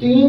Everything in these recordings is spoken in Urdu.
3।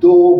2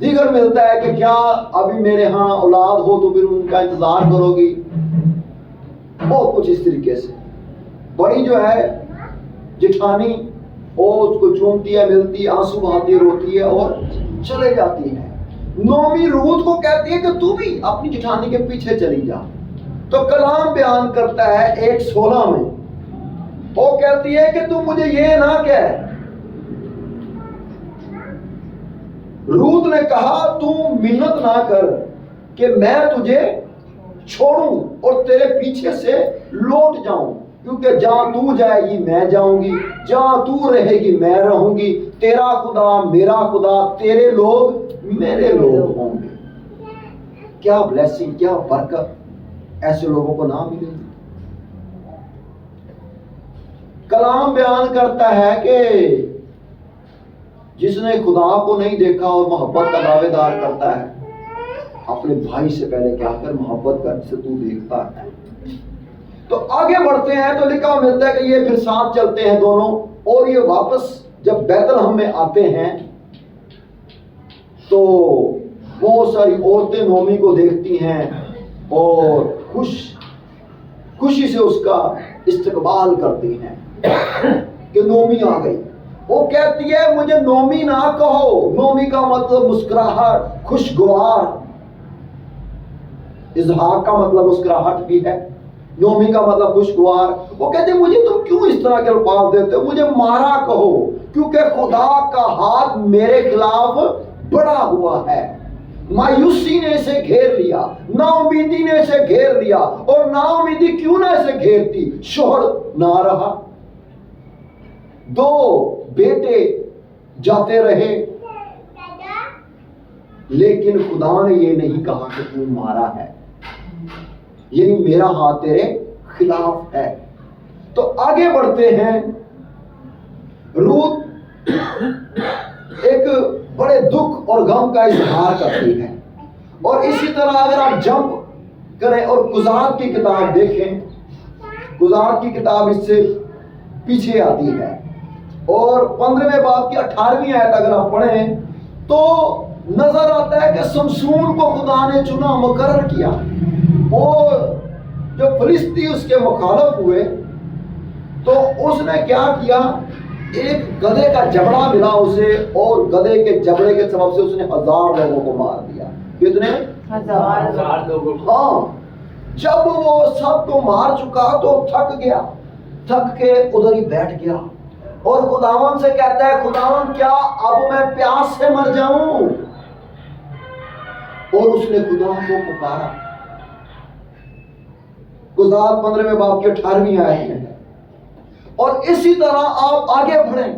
دیگر ملتا ہے کہ کیا ابھی میرے ہاں اولاد ہو تو پھر ان کا انتظار کرو گی، بہت کچھ اس طریقے سے۔ بڑی جو ہے جٹھانی وہ اس کو چومتی ہے، ملتی ہے، آنسو بہاتی ہے، روتی ہے اور چلے جاتی ہے۔ نومی روت کو کہتی ہے کہ تو بھی اپنی جٹھانی کے پیچھے چلی جا۔ تو کلام بیان کرتا ہے 1:16 میں، وہ کہتی ہے کہ تو مجھے یہ نہ کہہ۔ روت نے کہا تو منت نہ کر کہ میں تجھے چھوڑوں اور تیرے پیچھے سے لوٹ جاؤں، کیونکہ جہاں تو جائے گی میں جاؤں گی، جہاں تو رہے گی میں رہوں گی، تیرا خدا میرا خدا، تیرے لوگ میرے لوگ ہوں گے۔ کیا بلیسنگ، کیا برکت ایسے لوگوں کو نہ ملے۔ کلام بیان کرتا ہے کہ جس نے خدا کو نہیں دیکھا اور محبت کا دعوے دار کرتا ہے، اپنے بھائی سے پہلے کیا کر محبت کر جسے تو دیکھتا ہے۔ تو آگے بڑھتے ہیں تو لکھا ملتا ہے کہ یہ پھر ساتھ چلتے ہیں دونوں، اور یہ واپس جب بیت لحم میں آتے ہیں تو بہت ساری عورتیں نومی کو دیکھتی ہیں اور خوشی سے اس کا استقبال کرتی ہیں کہ نومی آ گئی۔ وہ کہتی ہے مجھے نومی نہ کہو، نومی کا مطلب مسکراہٹ، خوشگوار۔ اضحاق کا مطلب مسکراہٹ بھی ہے، نومی کا مطلب خوشگوار۔ وہ کہتے ہیں مجھے تم کیوں اس طرح کے الفاظ دیتے ہو، مجھے مارا کہو، کیونکہ خدا کا ہاتھ میرے خلاف بڑا ہوا ہے۔ مایوسی نے اسے گھیر لیا، نا امیدی نے اسے گھیر لیا، اور نا امیدی کیوں نہ اسے گھیرتی، شوہر نہ رہا، 2 بیٹے جاتے رہے، لیکن خدا نے یہ نہیں کہا کہ تو مارا ہے، یعنی میرا ہاتھ تیرے خلاف ہے۔ تو آگے بڑھتے ہیں۔ روت ایک بڑے دکھ اور غم کا اظہار کرتی ہے، اور اسی طرح اگر آپ جمپ کریں اور قضات کی کتاب دیکھیں، قضات کی کتاب اس سے پیچھے آتی ہے، اور 15ویں باب کی 18ویں آیت اگر آپ پڑھیں تو نظر آتا ہے کہ سمسون کو خدا نے چنا، مقرر کیا، اور جو فلسطی اس کے مخالف ہوئے تو اس نے کیا کیا، ایک گدھے کا جبڑا ملا اسے، اور گدھے کے جبڑے کے سبب سے اس نے 1000 لوگوں کو مار دیا۔ کتنے؟ 1000 لوگوں کو۔ ہاں، جب وہ سب کو مار چکا تو تھک گیا، تھک کے ادھر ہی بیٹھ گیا، اور خداوند سے کہتا ہے خداوند کیا اب میں پیاس سے مر جاؤں؟ اور اس نے خدا کو پکارا۔ قضات 15ویں باب کی 18ویں آیت میں ہے۔ اور اسی طرح آپ آگے بڑھیں،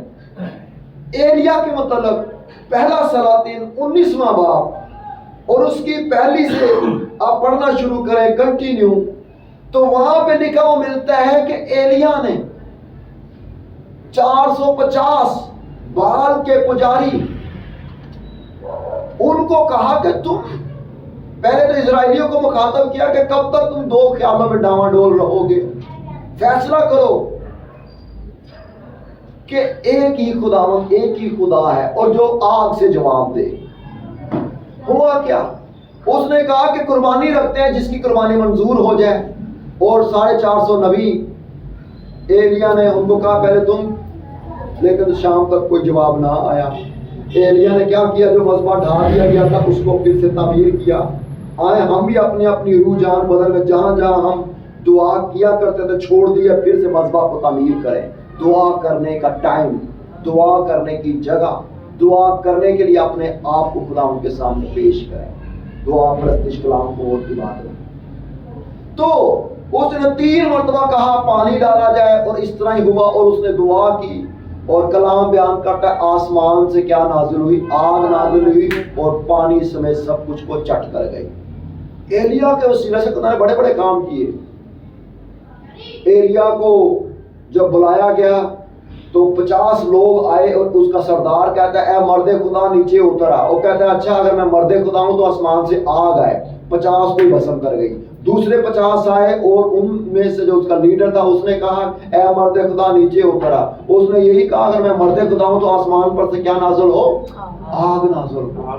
ایلیا کے متعلق پہلا سلاطین 19واں باب، اور اس کی پہلی سے آپ پڑھنا شروع کریں کنٹینیو، تو وہاں پہ لکھا ہوا ملتا ہے کہ ایلیا نے 450 بال کے پجاری ان کو کہا کہ تم پہلے تو اسرائیلیوں کو مخاطب کیا کہ کب تک تم 2 خیالوں میں ڈاواں ڈول رہو گے، فیصلہ کرو کہ ایک ہی خداوند، ایک ہی خدا ہے، اور جو آگ سے جواب دے۔ ہوا کیا؟ اس نے کہا کہ قربانی رکھتے ہیں جس کی قربانی منظور ہو جائے، اور 450 نبی، ایلیا نے ان کو کہا پہلے تم، لیکن شام تک کوئی جواب نہ آیا۔ ایلیا نے کیا کیا، جو مذبح ڈھا دیا گیا تھا اس کو پھر سے تعمیر کیا۔ آئے ہم بھی اپنی اپنی روح جان بدل میں جہاں جہاں ہم دعا کیا کرتے تھے چھوڑ دیا، پھر سے مذبح کو تعمیر کریں۔ دعا کرنے کا ٹائم، دعا کرنے کی جگہ، دعا کرنے کے لیے اپنے آپ کو خدا ان کے سامنے پیش کریں۔ دعا پرستش کلام کو اور کی بات ہے۔ تو اس نے 3 مرتبہ کہا پانی ڈالا جائے، اور اس طرح ہی ہوا، اور اس نے دعا کی، اور کلام بیان کرتا ہے آسمان سے کیا نازل ہوئی، آگ نازل ہوئی، اور پانی سمیت سب کچھ کو چٹ کر گئی۔ ایلیا کے وسیلے سے خدا نے بڑے بڑے کام کیے۔ ایلیا کو جب بلایا گیا تو 50 لوگ آئے، اور اس کا سردار کہتا ہے اے مرد خدا نیچے اتر آ۔ وہ کہتا ہے اچھا اگر میں مرد خدا ہوں تو آسمان سے آگ آئے، 50 کو بھسم کر گئی۔ دوسرے 50 آئے اور ان میں سے جو اس کا لیڈر تھا اس نے کہا اے مرد خدا نیچے اتر آ. اس نے یہی کہا اگر میں مرد خدا ہوں تو آسمان پر سے کیا نازل ہو؟ آگ نازل ہو.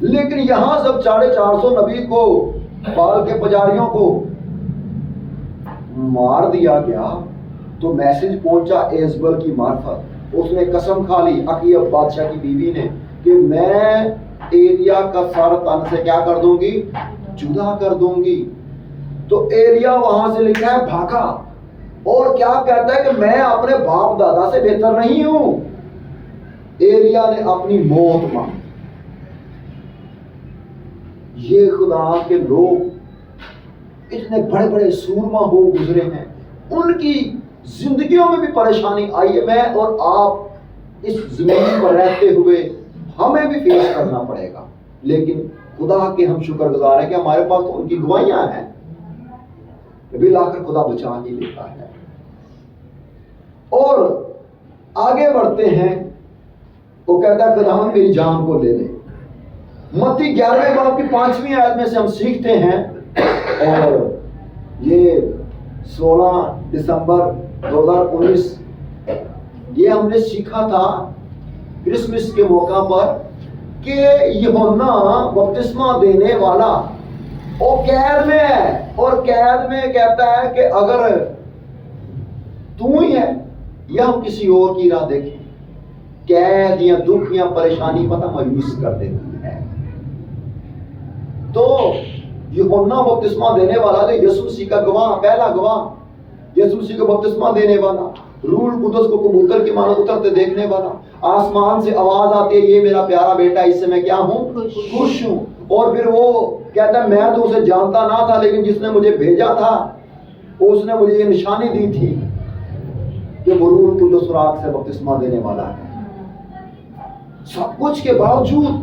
لیکن یہاں جب 450 نبی کو بال کے پجاریوں کو مار دیا گیا تو میسج پہنچا ایزبل کی معرفت. اس نے قسم کھا لی اخیب بادشاہ کی بیوی نے کہ میں ایلیا کا سر تن سے کیا کر دوں گی؟ جدا کر دوں گی. تو ایلیا وہاں سے لکھا ہے بھاگا اور کیا کہتا ہے کہ میں اپنے باپ دادا سے بہتر نہیں ہوں. ایلیا نے اپنی موت مانگی. یہ خدا کے لوگ اتنے بڑے بڑے سورما ہو گزرے ہیں, ان کی زندگیوں میں بھی پریشانی آئی ہے. میں اور آپ اس زمین پر رہتے ہوئے ہمیں بھی فیس کرنا پڑے گا, لیکن خدا کے ہم شکر گزار ہیں کہ ہمارے پاس تو ان کی گواہیاں ہیں. بالآخر خدا بچا ہی لیتا ہے. اور آگے بڑھتے ہیں, وہ کہتا ہے خدا میری جان کو لے لے. متی 11ویں باب کی 5ویں آیت میں سے ہم سیکھتے ہیں, اور یہ 16 دسمبر 2019 یہ ہم نے سیکھا تھا کرسمس کے موقع پر کہ یوحنا بپتسمہ دینے والا وہ قید میں ہے, اور قید میں کہتا ہے کہ اگر تو ہی ہے یا ہم کسی اور کی راہ دیکھیں. قید یا دکھ یا پریشانی پتہ مایوس کر دیتی ہے. تو یوحنا بپتسمہ دینے والا جو یسوع مسیح کا گواہ, پہلا گواہ, یسوع مسیح کو بپتسمہ دینے والا, روح القدس کو کبوتر کی مانند اترتے دیکھنے والا, آسمان سے آواز آتی ہے یہ میرا پیارا بیٹا اس سے میں کیا ہوں؟ خوش ہوں. اور پھر وہ کہتا ہے میں تو اسے جانتا نہ تھا لیکن جس نے مجھے بھیجا تھا اس نے مجھے یہ نشانی دی تھی کہ وہ روح القدس اور آگ سے بپتسمہ دینے والا ہے. سب کچھ کے باوجود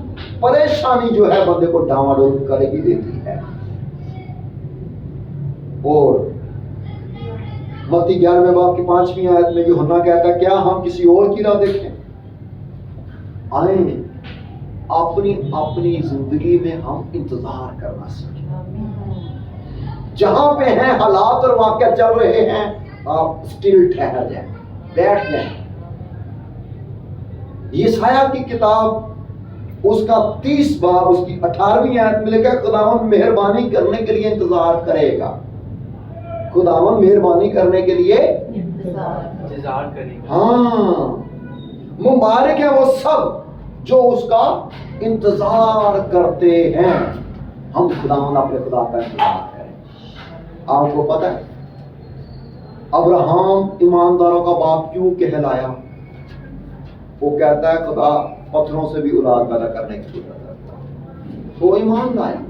پریشانی جو ہے بندے کو ڈاواڈول کرے گی دیتی ہے. اور متی 11ویں باب کی 5ویں آیت میں یوحنا کہتا ہے کیا ہم کسی اور کی راہ دیکھیں؟ آئیں اپنی اپنی زندگی میں ہم انتظار کرنا سیکھیں. جہاں پہ ہیں حالات اور واقعہ چل رہے ہیں آپ سٹل ٹھہر جائیں, بیٹھ جائیں. یسایہ کی کتاب اس کا 30 باب اس کی 18ویں آیت میں لکھا ہے خداوند مہربانی کرنے کے لیے انتظار کرے گا. خداوند مہربانی کرنے کے لیے انتظار کرے گا. ہاں, مبارک ہے وہ سب جو اس کا انتظار کرتے ہیں. ہم خداوند اپنے خدا کا انتظار کریں. آپ کو پتہ ہے ابراہم ایمانداروں کا باپ کیوں کہلایا؟ وہ کہتا ہے خدا پتھروں سے بھی اولاد پیدا کرنے کی قدرت رکھتا ہے. وہ ایمان لایا.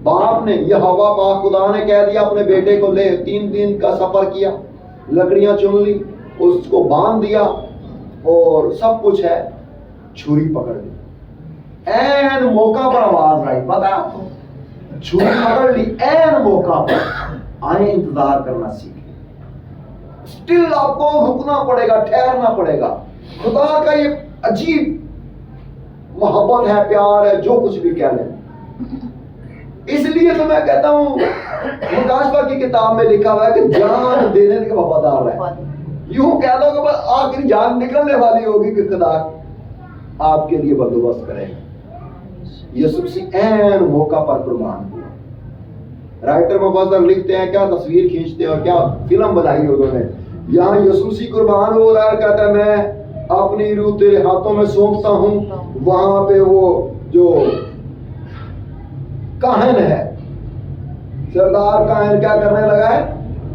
باپ نے یہوہ پاک خدا نے کہہ دیا اپنے بیٹے کو لے, 3 دن کا سفر کیا, لکڑیاں چن لی, اس کو باندھ دیا اور سب کچھ ہے, چھری پکڑ لی. این موقع پر آواز آئی, پتہ ہے آپ کو, چھری پکڑ لی این موقع پر. آئیں انتظار کرنا سیکھیں. سٹل آپ کو رکنا پڑے گا, ٹھہرنا پڑے گا. خدا کا یہ عجیب محبت ہے, پیار ہے, جو کچھ بھی کہہ لیں. اس لیے تو میں کہتا ہوں مکاشفہ کی کتاب میں لکھا ہوا ہے کہ جان دینے کے وفادار ہے. یوں کہہ دو کہ آخری جان نکلنے والی ہوگی کہ خدا آپ کے لیے بندوبست کرے. یسوع مسیح عین موقع پر قربان ہوا. رائٹر مفسر لکھتے ہیں کیا تصویر کھینچتے ہیں اور کیا فلم بنائی انہوں نے. یہاں یسوع مسیح قربان ہو رہا ہے, کہتا ہے میں اپنی روح تیرے ہاتھوں میں سونپتا ہوں. وہاں پہ وہ جو کاہن ہے, سردار کاہن کیا کرنے لگا ہے؟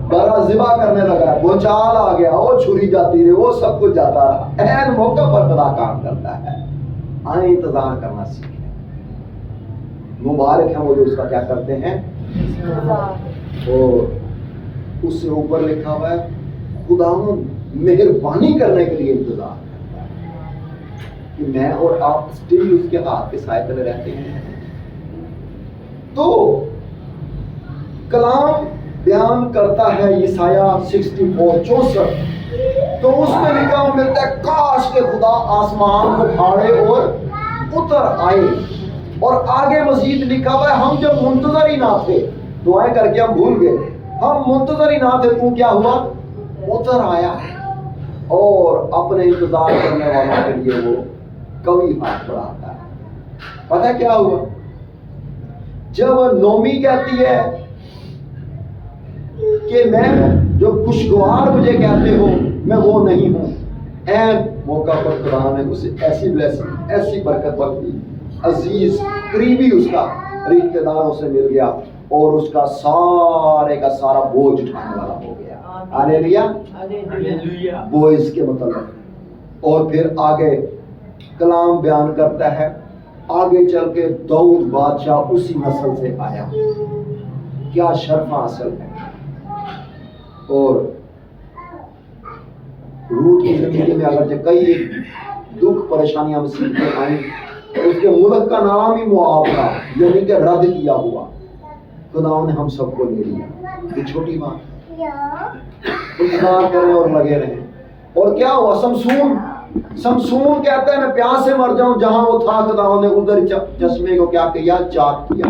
بڑا ذبح کرنے لگا ہے. بھونچال آ گیا, وہ چھری جاتی رہی, وہ سب کچھ جاتا رہا. عین موقع پر خدا کام کرتا ہے. آئیں انتظار کرنا سیکھیں. مبارک ہیں وہ جو اس کا کیا کرتے ہیں اور اس سے اوپر لکھا ہوا ہے خداوند مہربانی کرنے کے لیے انتظار کرتا ہے کہ میں اور آپ اسٹل اس کے ہاتھ کے سائے تلے رہتے ہیں. تو کلام بیان کرتا ہے یسایہ 64:64, تو اس میں لکھا ہوا ملتا ہے کاش کہ خدا آسمان کو پھاڑے اور اتر آئے. اور آگے مزید لکھا ہوا ہے ہم جب منتظر ہی نہ تھے دعائیں کر کے ہم بھول گئے, ہم منتظر ہی نہ تھے, تو کیا ہوا, اتر آیا اور اپنے انتظار کرنے والوں کے لیے وہ کبھی ہاتھ بڑھاتا ہے. پتہ کیا ہوا, جب نومی کہتی ہے کہ میں جو خوشگوار مجھے کہتے ہو میں وہ نہیں ہوں, این موقع پر خدا نے اسے ایسی بلیسنگ, ایسی برکت بخشی, عزیز قریبی اس کا رشتہ داروں سے مل گیا اور اس کا سارے کا سارا بوجھ اٹھانے والا ہو گیا. ہاللیلویا, بوئز کے مطلب. اور پھر آگے کلام بیان کرتا ہے, آگے چل کے داؤد بادشاہ اسی نسل سے آیا. کیا شرف حاصل ہے. اور روت کی زندگی میں اگرچہ کئی دکھ پریشانیاں مصیبتیں آئیں, اس کے ملک کا نام ہی مواب تھا, یعنی کہ رد کیا ہوا. خدا نے ہم سب کو لے لیا. یہ چھوٹی بات, انتظار کریں اور لگے رہیں. اور کیا ہوا, سمسون کہتا ہے میں پیاس سے مر جاؤں, جہاں وہ تھا خدا نے ادھر چشمے کو کیا کیا, چاک کیا.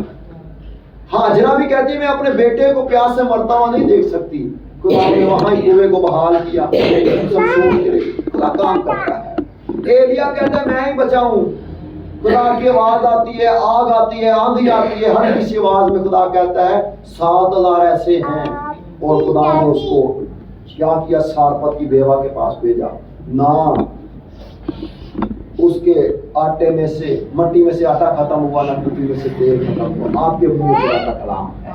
ہاجرہ بھی کہتی ہے میں اپنے بیٹے کو پیاس سے مرتا ہوا نہیں دیکھ سکتی, خدا نے وہاں ہی کنویں کو بحال کیا. سمسون کے لیے خدا کام کرتا ہے. ایلیا کہتا ہے میں ہی بچاؤں, خدا کی آواز آتی ہے, آگ آتی ہے, آندھی آتی ہے, ہر کسی آواز میں خدا کہتا ہے 7,000 ایسے ہیں. اور خدا نے اس کو کیا کیا, سارپت کی بیوہ کے پاس بھیجا. نہ اس کے آٹے میں سے, مٹی میں سے آٹا ختم ہوا, نہ مٹی میں سے تیل ختم ہوا. آپ کے منہ سے آتا کلام ہے,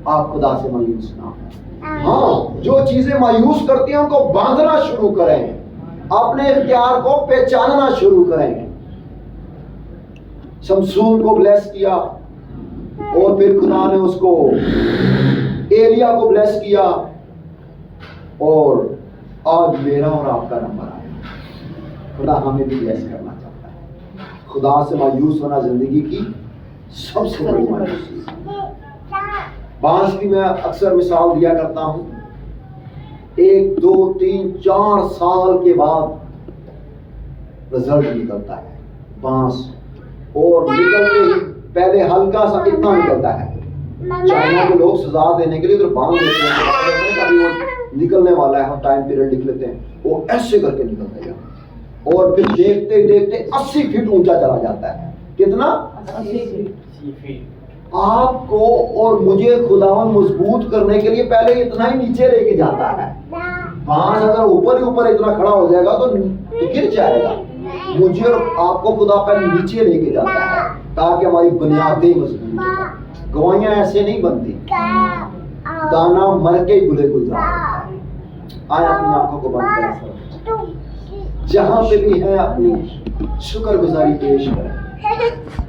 آپ خدا سے مایوس نہ. ہاں, جو چیزیں مایوس کرتی ہیں ان کو باندھنا شروع کریں, اپنے اختیار کو پہچاننا شروع کریں. سمسون کو بلیس کیا اور پھر خدا نے اس کو ایلیا کو بلیس کیا, اور آج میرا اور آپ کا نمبر آیا. خدا ہمیں بھی بلیس کرنا چاہتا ہے. خدا سے مایوس ہونا زندگی کی سب سے بڑی مایوسی. بانس کی میں اکثر مثال دیا کرتا ہوں, 1 2 3 4 سال کے بعد رزلٹ نکلتا ہے بانس, اور نکلتے ہی پہلے ہلکا سا اتنا نکلتا ہے. چائنا کے لوگ سزا دینے کے لیے ادھر باندھ دیتے ہیں, ابھی وہ نکلنے والا ہے, ہم ٹائم پیریڈ لکھ لیتے ہیں, وہ ایسے کر کے نکلتا ہے اور پھر دیکھتے دیکھتے 80 فٹ اونچا چلا جاتا ہے. کتنا؟ 80 فٹ. آپ کو اور مجھے خداوند مضبوط کرنے کے لیے پہلے اتنا ہی نیچے لے کے جاتا ہے. بانس اگر اوپر ہی اوپر اتنا کھڑا ہو جائے گا تو گر جائے گا. مجھے اور آپ کو خدا پہلے نیچے لے کے جاتا ہے تاکہ ہماری بنیادیں مضبوط ہوں. گوائیاں ایسے نہیں بنتی, دانا مر کے ہی گلے گلزار. آئے اپنی آنکھوں کو بند کریں, جہاں پہ بھی ہے اپنی شکر گزاری پیش کریں.